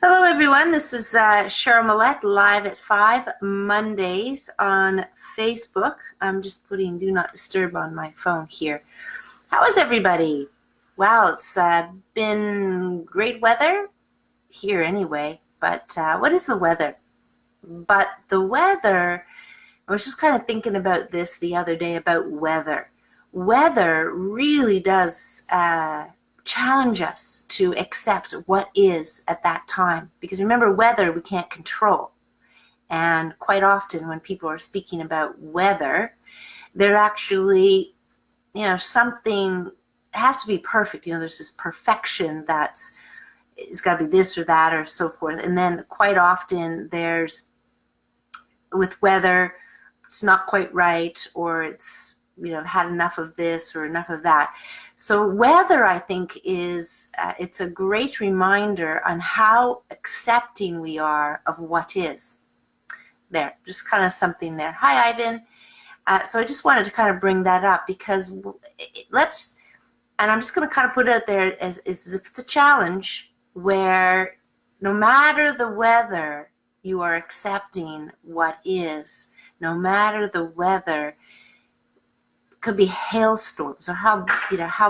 Hello, everyone. This is Cheryl Millett live at 5 Mondays on Facebook. I'm just putting Do Not Disturb on my phone here. How is everybody? Wow, it's been great weather here anyway. But what is the weather? I was just kind of thinking about this the other day about weather. Weather really does challenge us to accept what is at that time. Because remember, weather we can't control. And quite often when people are speaking about weather, they're actually, something has to be perfect. There's this perfection that's, it's got to be this or that or so forth. And then quite often with weather, it's not quite right, or it's, had enough of this or enough of that. So weather, I think, it's a great reminder on how accepting we are of what is. There, just kind of something there. Hi, Ivan. So I just wanted to kind of bring that up because and I'm just going to kind of put it out there as if it's a challenge where no matter the weather, you are accepting what is. No matter the weather, could be hailstorms, or how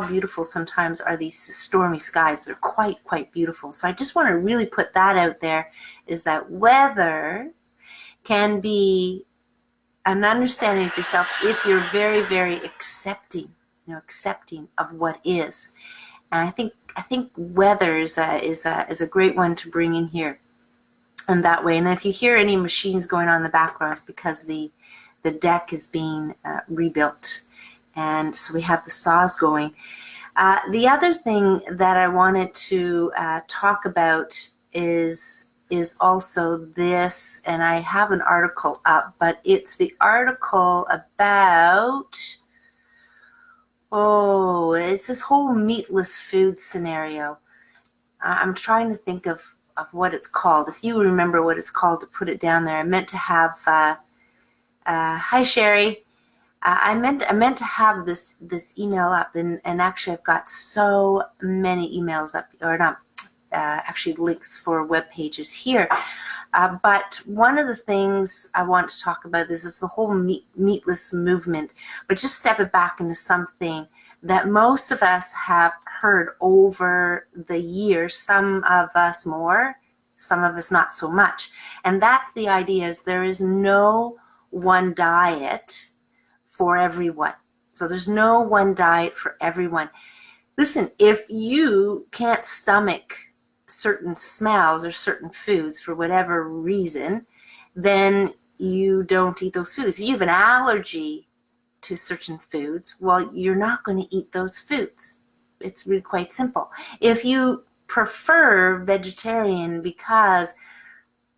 beautiful sometimes are these stormy skies. They're quite beautiful. So I just want to really put that out there, is that weather can be an understanding of yourself if you're very, very accepting of what is. And I think weather is a great one to bring in here. And that way, and if you hear any machines going on in the background, it's because the deck is being rebuilt, and so we have the saws going. The other thing that I wanted to talk about is also this, and I have an article up, but it's the article about it's this whole meatless food scenario. I'm trying to think of what it's called. If you remember what it's called, to put it down there. I meant to have hi Sherry. I meant to have this email up, and actually I've got so many emails up, or not actually links for web pages here. But one of the things I want to talk about is the whole meatless movement, but just step it back into something that most of us have heard over the years, some of us more, some of us not so much. And that's the idea, is there is no one diet for everyone. So there's no one diet for everyone. Listen, if you can't stomach certain smells or certain foods for whatever reason, then you don't eat those foods. If you have an allergy to certain foods, well, you're not going to eat those foods. It's really quite simple. If you prefer vegetarian because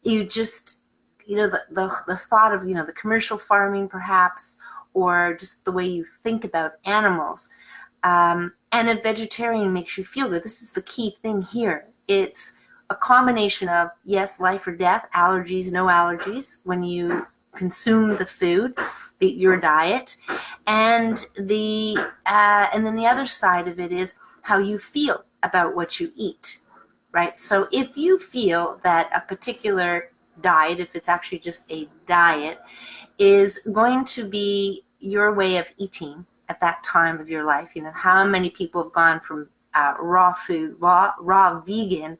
you just, the thought of, the commercial farming perhaps, or just the way you think about animals, and a vegetarian makes you feel good. This is the key thing here. It's a combination of, yes, life or death, allergies, no allergies, when you consume the food, your diet, and then the other side of it is how you feel about what you eat, right? So if you feel that a particular diet, if it's actually just a diet, is going to be your way of eating at that time of your life, how many people have gone from raw food, raw vegan,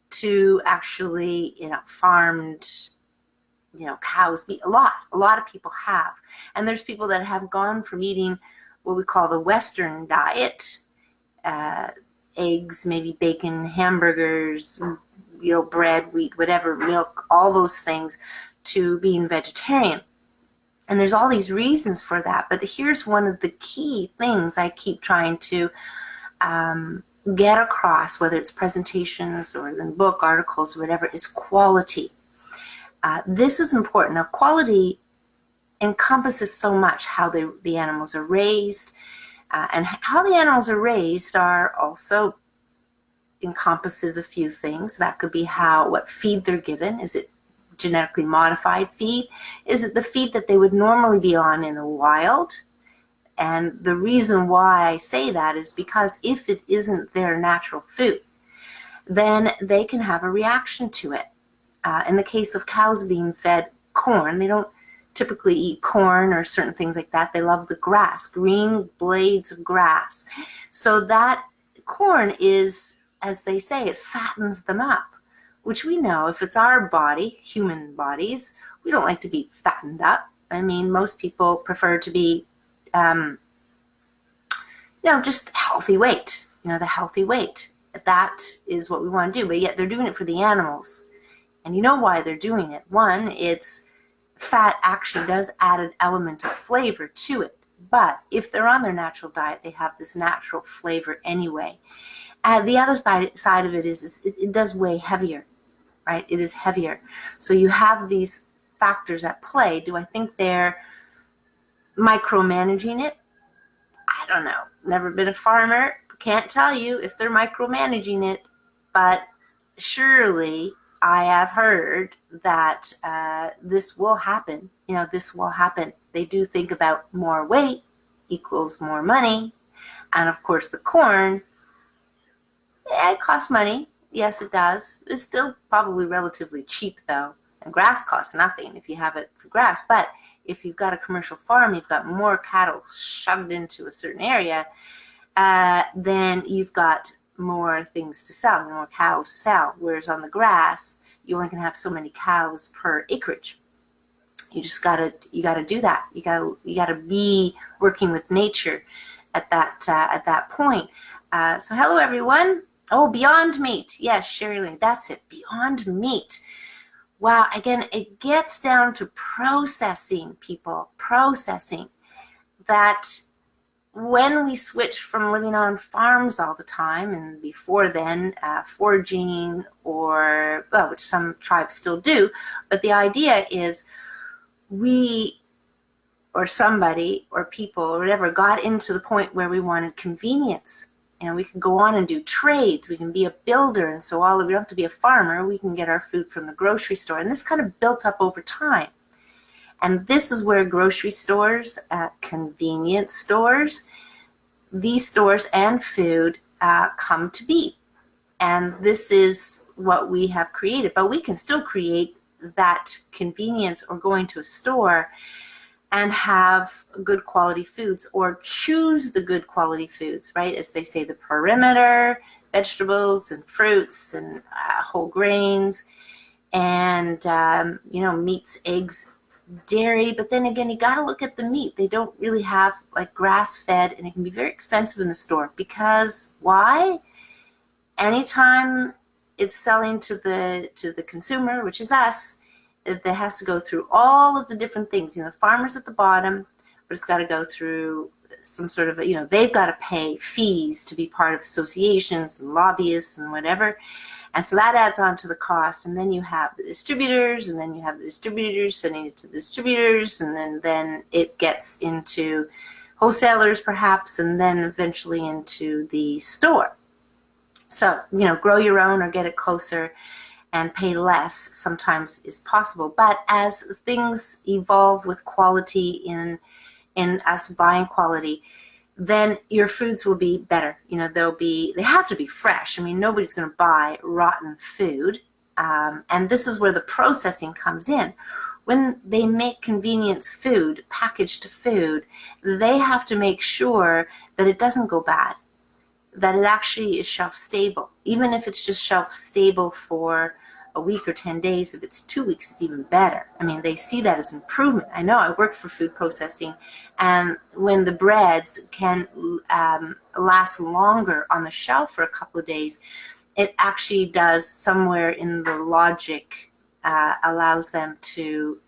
to actually, farmed, cows meat. A lot of people have. And there's people that have gone from eating what we call the Western diet, eggs, maybe bacon, hamburgers, bread, wheat, whatever, milk, all those things, to being vegetarian. And there's all these reasons for that. But here's one of the key things I keep trying to get across, whether it's presentations or in book articles or whatever, is quality. This is important. Now, quality encompasses so much: how the animals are raised, and how the animals are raised are also encompasses a few things. That could be what feed they're given. Is it genetically modified feed? Is it the feed that they would normally be on in the wild? And the reason why I say that is because if it isn't their natural food, then they can have a reaction to it. In the case of cows being fed corn, they don't typically eat corn or certain things like that. They love the grass, green blades of grass. So that corn is, as they say, it fattens them up, which we know if it's our body, human bodies, we don't like to be fattened up. I mean, most people prefer to be, just healthy weight, the healthy weight. That is what we want to do, but yet they're doing it for the animals. And you know why they're doing it. One, it's fat actually does add an element of flavor to it. But if they're on their natural diet, they have this natural flavor anyway. The other side of it is it does weigh heavier, right? It is heavier. So you have these factors at play. Do I think they're micromanaging it? I don't know. Never been a farmer. Can't tell you if they're micromanaging it. But surely I have heard that this will happen. This will happen. They do think about more weight equals more money. And of course the corn, it costs money. Yes, it does. It's still probably relatively cheap though. And grass costs nothing if you have it for grass. But if you've got a commercial farm, you've got more cattle shoved into a certain area, then you've got more things to sell, more cows to sell. Whereas on the grass, you only can have so many cows per acreage. You gotta do that. You gotta be working with nature at that point. So hello everyone. Oh, Beyond Meat. Yes, Sherilyn, that's it. Beyond Meat. Wow, again, it gets down to processing, people. Processing. That when we switch from living on farms all the time, and before then, foraging, which some tribes still do, but the idea is we, or somebody, or people, or whatever, got into the point where we wanted convenience. We can go on and do trades. We can be a builder, and so we don't have to be a farmer. We can get our food from the grocery store, and this kind of built up over time. And this is where grocery stores, convenience stores, these stores and food come to be. And this is what we have created. But we can still create that convenience or going to a store and have good quality foods, or choose the good quality foods, right? As they say, the perimeter, vegetables and fruits and whole grains and, meats, eggs, dairy. But then again, you got to look at the meat. They don't really have like grass fed, and it can be very expensive in the store because why? Anytime it's selling to the consumer, which is us, that has to go through all of the different things. The farmer's at the bottom, but it's got to go through some sort of, they've got to pay fees to be part of associations and lobbyists and whatever. And so that adds on to the cost. And then you have the distributors, and then you have the distributors sending it to the distributors, and then it gets into wholesalers perhaps, and then eventually into the store. So, grow your own or get it closer and pay less sometimes is possible. But as things evolve with quality in us buying quality, then your foods will be better. They have to be fresh. I mean, nobody's going to buy rotten food. And this is where the processing comes in. When they make convenience food, packaged food, they have to make sure that it doesn't go bad, that it actually is shelf stable. Even if it's just shelf stable for a week or 10 days, if it's 2 weeks, it's even better. I mean, they see that as improvement. I know I worked for food processing, and when the breads can last longer on the shelf for a couple of days, it actually does somewhere in the logic allows them to,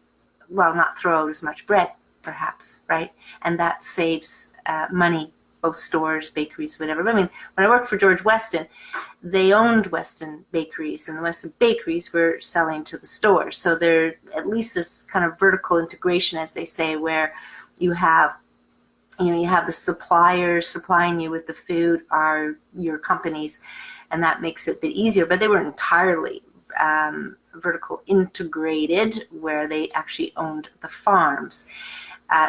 not throw out as much bread, perhaps, right? And that saves money, both stores, bakeries, whatever. I mean, when I worked for George Weston, they owned Weston bakeries, and the Weston bakeries were selling to the stores. So there at least this kind of vertical integration, as they say, where you have the suppliers supplying you with the food are your companies, and that makes it a bit easier. But they weren't entirely vertical integrated, where they actually owned the farms.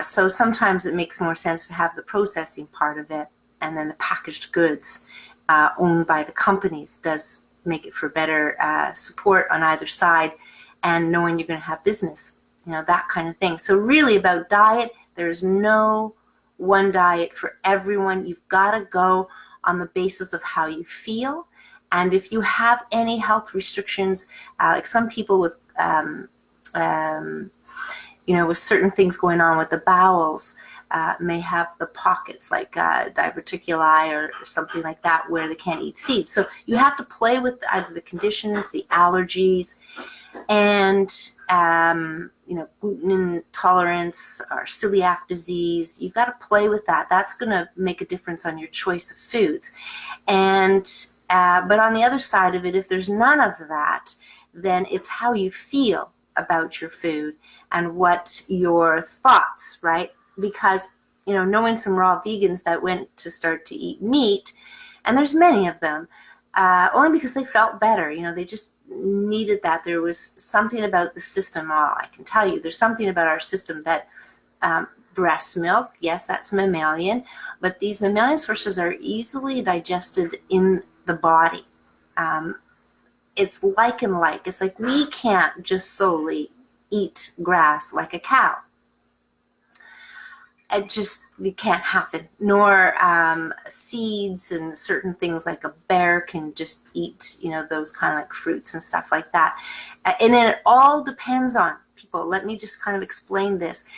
So sometimes it makes more sense to have the processing part of it, and then the packaged goods owned by the companies does make it for better support on either side, and knowing you're going to have business, that kind of thing. So really about diet, there's no one diet for everyone. You've got to go on the basis of how you feel. And if you have any health restrictions, like some people with, with certain things going on with the bowels, may have the pockets like diverticuli or something like that where they can't eat seeds. So you have to play with either the conditions, the allergies, and gluten intolerance or celiac disease. You've got to play with that. That's going to make a difference on your choice of foods. And but on the other side of it, if there's none of that, then it's how you feel about your food and what your thoughts, right? Because, knowing some raw vegans that went to start to eat meat, and there's many of them, only because they felt better. They just needed that. There was something about the system. Well, I can tell you, there's something about our system that breast milk, yes, that's mammalian, but these mammalian sources are easily digested in the body. It's like and like. It's like we can't just solely eat grass like a cow. It can't happen. Nor seeds and certain things like a bear can just eat, those kind of like fruits and stuff like that. And then it all depends on people. Let me just kind of explain this.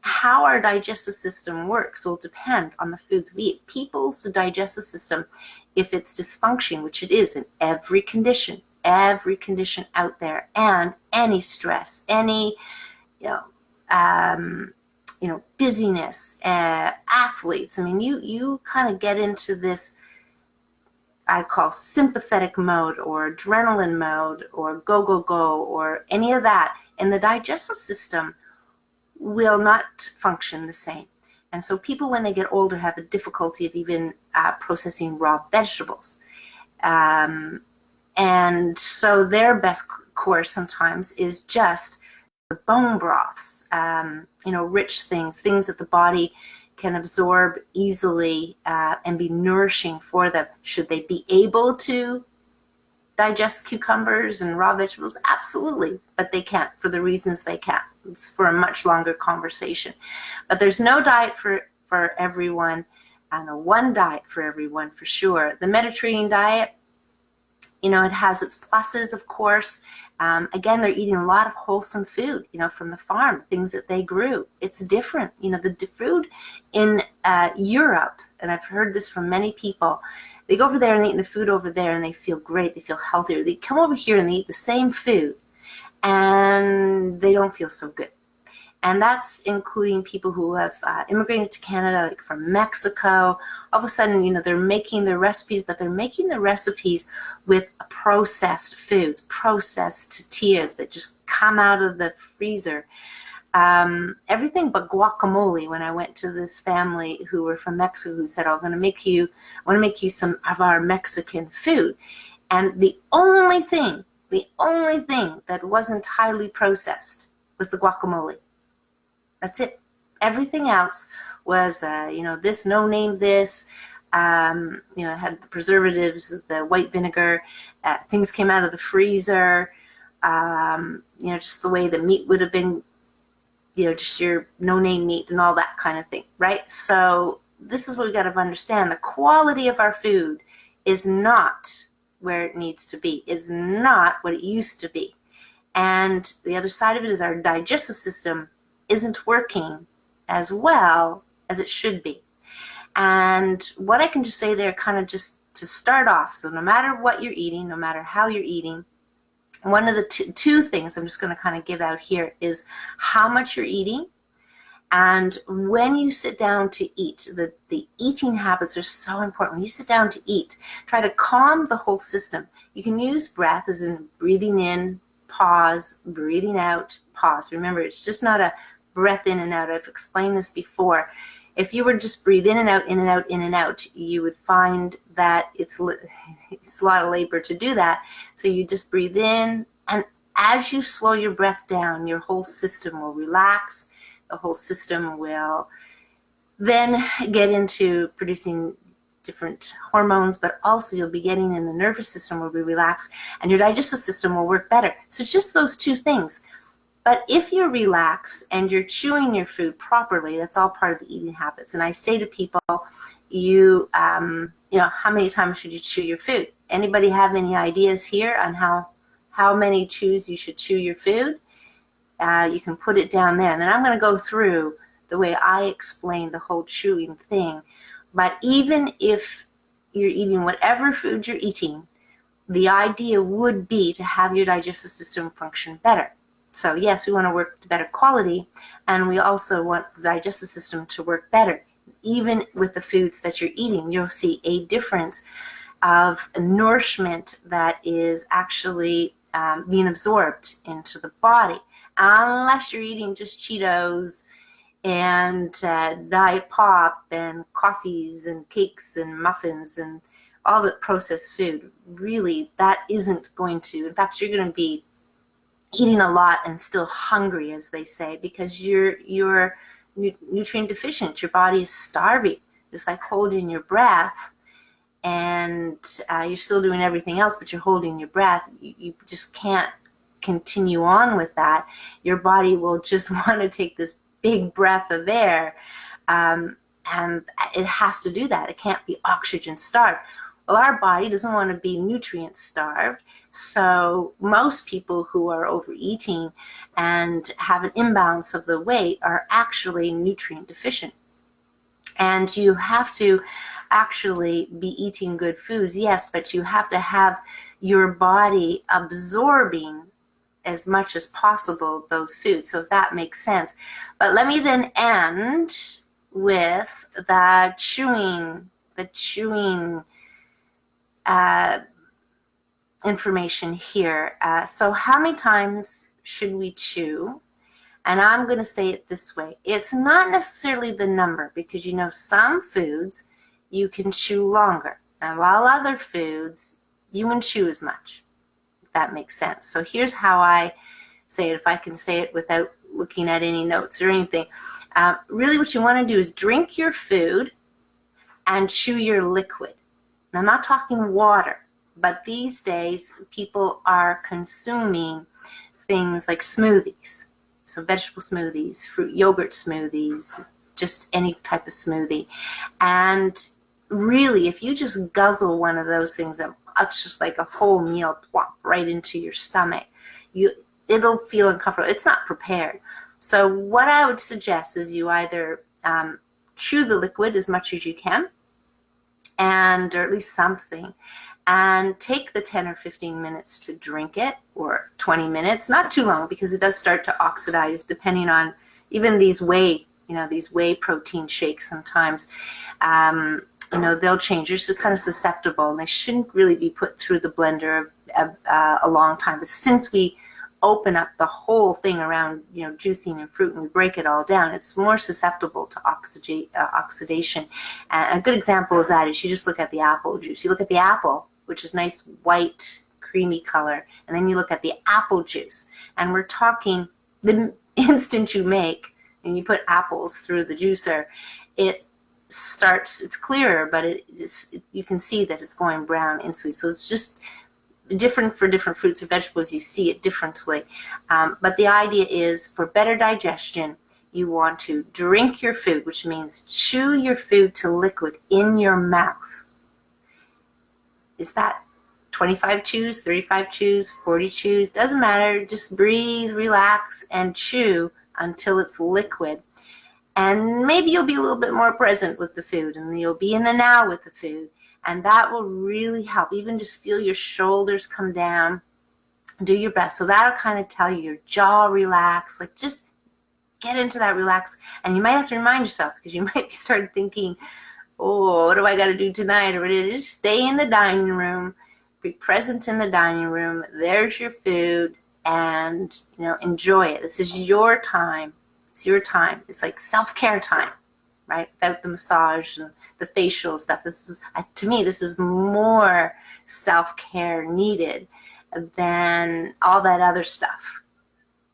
How our digestive system works will depend on the foods we eat. People's digestive system, if it's dysfunction, which it is in every condition out there, and any stress, any, busyness, athletes. I mean, you kind of get into this, I call sympathetic mode or adrenaline mode or go, or any of that. And the digestive system will not function the same. And so people, when they get older, have a difficulty of even processing raw vegetables. And so their best course sometimes is just the bone broths, rich things that the body can absorb easily and be nourishing for them. Should they be able to digest cucumbers and raw vegetables? Absolutely, but they can't for the reasons they can't. It's for a much longer conversation. But there's no diet for everyone, and a one diet for everyone for sure. The Mediterranean diet, it has its pluses, of course. Again, they're eating a lot of wholesome food, from the farm, things that they grew. It's different. The food in Europe, and I've heard this from many people, they go over there and they eat the food over there and they feel great. They feel healthier. They come over here and they eat the same food and they don't feel so good. And that's including people who have immigrated to Canada, like from Mexico. All of a sudden, they're making their recipes, but they're making the recipes with processed foods, processed tortillas that just come out of the freezer. Everything but guacamole. When I went to this family who were from Mexico, who said, I want to make you some of our Mexican food. And the only thing that wasn't highly processed was the guacamole. That's it. Everything else was, this no-name this, it had the preservatives, the white vinegar, things came out of the freezer, just the way the meat would have been, just your no-name meat and all that kind of thing, right? So this is what we got to understand. The quality of our food is not where it needs to be, is not what it used to be. And the other side of it is our digestive system isn't working as well as it should be. And what I can just say there, kind of just to start off, so no matter what you're eating, no matter how you're eating, one of the two things I'm just going to kind of give out here is how much you're eating. And when you sit down to eat, the eating habits are so important. When you sit down to eat, try to calm the whole system. You can use breath, as in breathing in, pause, breathing out, pause. Remember, it's just not a breath in and out. I've explained this before. If you were just breathe in and out, in and out, in and out, you would find that it's a lot of labor to do that. So you just breathe in, and as you slow your breath down, your whole system will relax. The whole system will then get into producing different hormones, but also you'll be getting in the nervous system will be relaxed, and your digestive system will work better. So just those two things. But if you're relaxed and you're chewing your food properly, that's all part of the eating habits. And I say to people, you know, how many times should you chew your food? Anybody have any ideas here on how many chews you should chew your food? You can put it down there. And then I'm going to go through the way I explain the whole chewing thing. But even if you're eating whatever food you're eating, the idea would be to have your digestive system function better. So yes, we want to work to better quality, and we also want the digestive system to work better. Even with the foods that you're eating, you'll see a difference of nourishment that is actually being absorbed into the body. Unless you're eating just Cheetos and Diet Pop and coffees and cakes and muffins and all the processed food, really that isn't going to, in fact, you're going to be eating a lot and still hungry, as they say, because you're nutrient deficient. Your body is starving. It's like holding your breath, and you're still doing everything else, but you're holding your breath. You just can't continue on with that. Your body will just want to take this big breath of air, and it has to do that. It can't be oxygen starved. Well, our body doesn't want to be nutrient starved. So most people who are overeating and have an imbalance of the weight are actually nutrient deficient. And you have to actually be eating good foods, yes, but you have to have your body absorbing as much as possible those foods. So if that makes sense. But let me then end with the chewing information here. So how many times should we chew? And I'm going to say it this way. It's not necessarily the number, because you know some foods you can chew longer, and while other foods you wouldn't chew as much, if that makes sense. So here's how I say it, if I can say it without looking at any notes or anything. Really what you want to do is drink your food and chew your liquid. Now, I'm not talking water, but these days people are consuming things like smoothies. So vegetable smoothies, fruit yogurt smoothies, just any type of smoothie. And really, if you just guzzle one of those things, it's just like a whole meal plop right into your stomach. It'll feel uncomfortable. It's not prepared. So what I would suggest is you either chew the liquid as much as you can, or at least something, and take the 10 or 15 minutes to drink it, or 20 minutes, not too long, because it does start to oxidize depending on even these whey protein shakes sometimes. They'll change. You're just kind of susceptible, and they shouldn't really be put through the blender a long time. But since we open up the whole thing around, juicing and fruit, and we break it all down, it's more susceptible to oxidation. And a good example is you just look at the apple juice. You look at the apple, which is nice white, creamy color, and then you look at the apple juice, and we're talking the instant you make and you put apples through the juicer, it's clearer, but you can see that it's going brown instantly. So it's just different for different fruits or vegetables. You see it differently. But the idea is, for better digestion, you want to drink your food, which means chew your food to liquid in your mouth. Is that 25 chews, 35 chews, 40 chews? Doesn't matter. Just breathe, relax, and chew until it's liquid. And maybe you'll be a little bit more present with the food, and you'll be in the now with the food. And that will really help. Even just feel your shoulders come down. Do your best. So that'll kind of tell you your jaw relax. Like, just get into that relax. And you might have to remind yourself, because you might be starting thinking, oh, what do I got to do tonight? Or just stay in the dining room. Be present in the dining room. There's your food. And, enjoy it. This is your time. It's your time. It's like self-care time, right? Without the massage and the facial stuff. To me, this is more self-care needed than all that other stuff,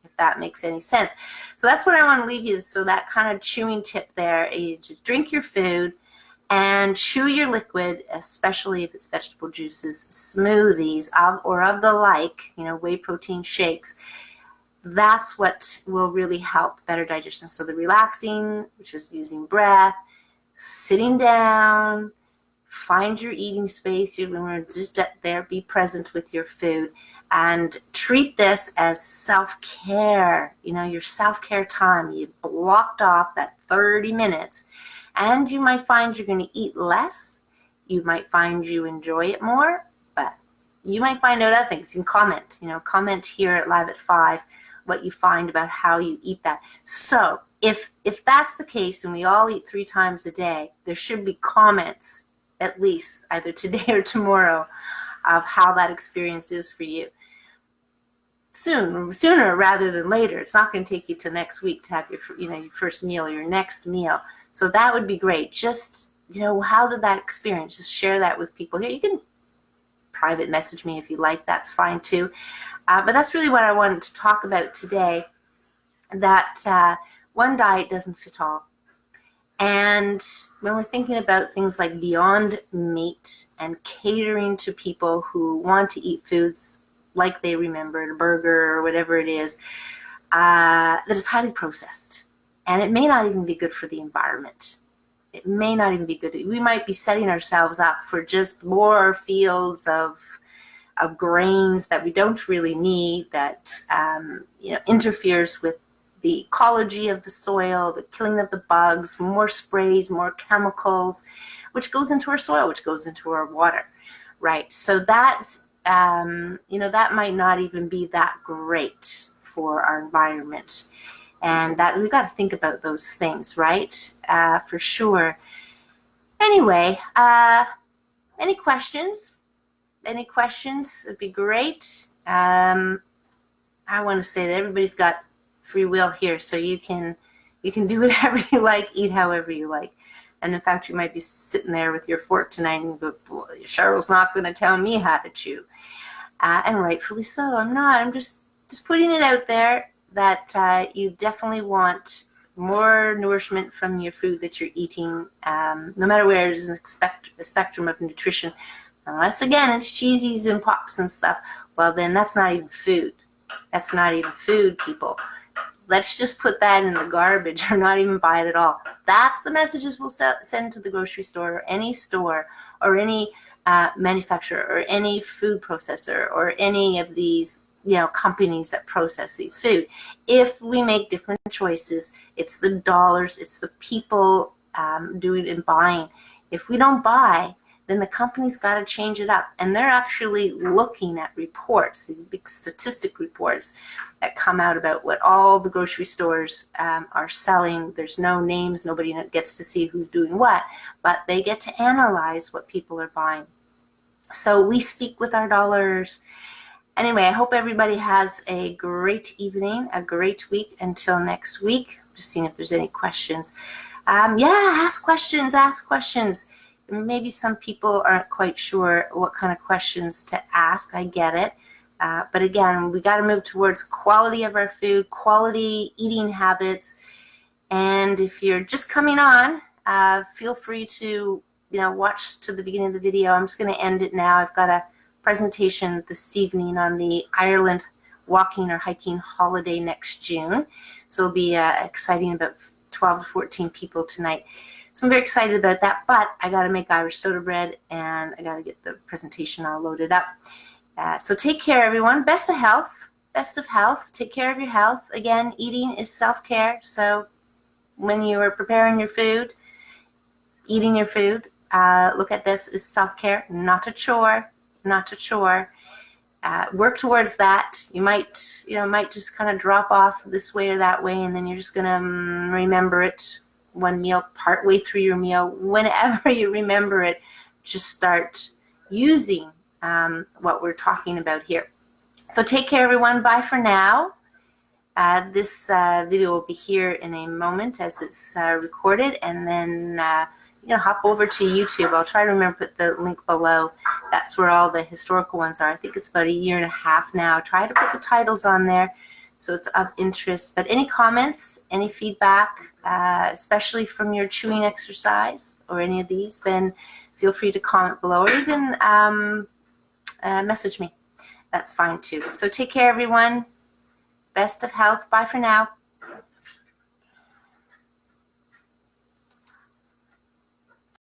if that makes any sense. So that's what I want to leave you. So that kind of chewing tip there, you just drink your food and chew your liquid, especially if it's vegetable juices, smoothies, or of the like, whey protein shakes. That's what will really help better digestion. So the relaxing, which is using breath, sitting down, find your eating space. You're going to just sit there, be present with your food, and treat this as self-care, your self-care time. You've blocked off that 30 minutes, and you might find you're going to eat less. You might find you enjoy it more, but you might find out other things. You can comment here at Live at 5 what you find about how you eat that. So if that's the case and we all eat 3 times a day, there should be comments at least either today or tomorrow of how that experience is for you. Sooner rather than later. It's not going to take you to next week to have your first meal or your next meal. So that would be great. Just, how did that experience? Just share that with people here. You can private message me if you like. That's fine too. But that's really what I wanted to talk about today, that one diet doesn't fit all. And when we're thinking about things like Beyond Meat and catering to people who want to eat foods like they remembered, a burger or whatever it is, that is highly processed. And it may not even be good for the environment. It may not even be good. We might be setting ourselves up for just more fields of grains that we don't really need, that interferes with the ecology of the soil, the killing of the bugs, more sprays, more chemicals, which goes into our soil, which goes into our water, right? So that's, that might not even be that great for our environment. And that we've got to think about those things, right? For sure. Anyway, any questions? Any questions? It'd be great. I want to say that everybody's got free will here, so you can do whatever you like, eat however you like. And in fact, you might be sitting there with your fork tonight and go, Cheryl's not going to tell me how to chew. And rightfully so. I'm not. I'm just putting it out there that you definitely want more nourishment from your food that you're eating, no matter where it is in the spectrum of nutrition. Unless, again, it's cheesies and pops and stuff, well, then that's not even food. That's not even food, people. Let's just put that in the garbage or not even buy it at all. That's the messages we'll send to the grocery store or any manufacturer or any food processor or any of these companies that process these food. If we make different choices, it's the dollars, it's the people doing and buying. If we don't buy, then the company's got to change it up. And they're actually looking at reports, these big statistic reports that come out about what all the grocery stores are selling. There's no names, nobody gets to see who's doing what, but they get to analyze what people are buying. So we speak with our dollars. Anyway, I hope everybody has a great evening, a great week until next week. Just seeing if there's any questions. Ask questions. Maybe some people aren't quite sure what kind of questions to ask. I get it. But again, we got to move towards quality of our food, quality eating habits. And if you're just coming on, feel free to watch to the beginning of the video. I'm just going to end it now. I've got a presentation this evening on the Ireland walking or hiking holiday next June. So it'll be exciting, about 12 to 14 people tonight. So I'm very excited about that, but I got to make Irish soda bread and I got to get the presentation all loaded up. So take care, everyone. Best of health. Take care of your health. Again, eating is self-care. So when you are preparing your food, eating your food, look at this as self-care, not a chore. Work towards that. You might just kind of drop off this way or that way, and then you're just going to remember it one meal, partway through your meal. Whenever you remember it, just start using what we're talking about here. So take care, everyone. Bye for now. This video will be here in a moment as it's recorded, and then hop over to YouTube. I'll try to remember to put the link below. That's where all the historical ones are. I think it's about 1.5 years now. Try to put the titles on there so it's of interest. But any comments, any feedback, especially from your chewing exercise or any of these, then feel free to comment below, or even message me. That's fine too. So take care, everyone. Best of health. Bye for now.